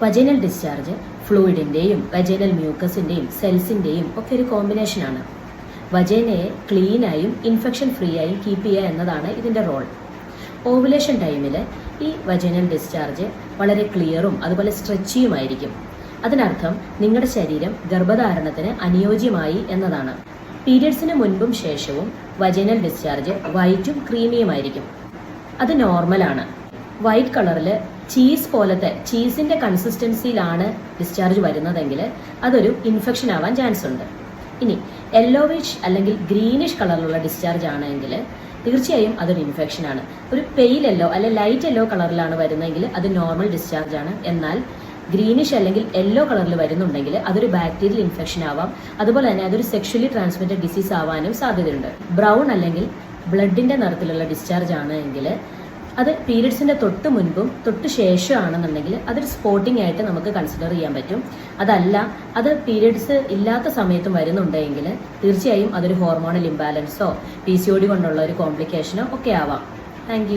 Vaginal discharge ഫ്ലൂയിഡിൻ്റെയും vaginal മ്യൂക്കസിൻ്റെയും സെൽസിൻ്റെയും ഒക്കെ ഒരു കോമ്പിനേഷനാണ്. വജൈനയെ ക്ലീനായും ഇൻഫെക്ഷൻ ഫ്രീ ആയും കീപ്പ് ചെയ്യുക എന്നതാണ് ഇതിൻ്റെ റോൾ. ഓവുലേഷൻ ടൈമിൽ ഈ വജൈനൽ ഡിസ്ചാർജ് വളരെ ക്ലിയറും അതുപോലെ സ്ട്രെച്ചിയുമായിരിക്കും. അതിനർത്ഥം നിങ്ങളുടെ ശരീരം ഗർഭധാരണത്തിന് അനുയോജ്യമായി എന്നതാണ്. പീരിയഡ്സിന് മുൻപും ശേഷവും വജൈനൽ ഡിസ്ചാർജ് വൈറ്റും ക്രീമിയുമായിരിക്കും. അത് നോർമലാണ്. വൈറ്റ് കളറിൽ ചീസിൻ്റെ കൺസിസ്റ്റൻസിയിലാണ് ഡിസ്ചാർജ് വരുന്നതെങ്കിൽ അതൊരു ഇൻഫെക്ഷൻ ആവാൻ ചാൻസ് ഉണ്ട്. ഇനി യെല്ലോവിഷ് അല്ലെങ്കിൽ ഗ്രീനിഷ് കളറിലുള്ള ഡിസ്ചാർജ് ആണെങ്കിൽ തീർച്ചയായും അതൊരു ഇൻഫെക്ഷൻ ആണ്. ഒരു പെയിൽ യെല്ലോ അല്ലെങ്കിൽ ലൈറ്റ് യെല്ലോ കളറിലാണ് വരുന്നതെങ്കിൽ അത് നോർമൽ ഡിസ്ചാർജ് ആണ്. എന്നാൽ ഗ്രീനിഷ് അല്ലെങ്കിൽ യെല്ലോ കളറിൽ വരുന്നുണ്ടെങ്കിൽ അതൊരു ബാക്ടീരിയൽ ഇൻഫെക്ഷൻ ആവാം. അതുപോലെ തന്നെ അതൊരു സെക്ഷലി ട്രാൻസ്മിറ്റഡ് ഡിസീസ് ആവാനും സാധ്യതയുണ്ട്. ബ്രൗൺ അല്ലെങ്കിൽ ബ്ലഡിന്റെ നിറത്തിലുള്ള ഡിസ്ചാർജ് ആണെങ്കിൽ അത് പീരിയഡ്സിന്റെ തൊട്ട് മുൻപും തൊട്ട് ശേഷമാണെന്നുണ്ടെങ്കിൽ അതൊരു സ്പോട്ടിംഗ് ആയിട്ട് നമുക്ക് കൺസിഡർ ചെയ്യാൻ പറ്റും. അതല്ല അത് പീരിയഡ്സ് ഇല്ലാത്ത സമയത്തും വരുന്നുണ്ടെങ്കിൽ തീർച്ചയായും അതൊരു ഹോർമോണൽ ഇംബാലൻസോ PCOD കൊണ്ടുള്ള ഒരു കോംപ്ലിക്കേഷനോ ഒക്കെ ആവാം. താങ്ക്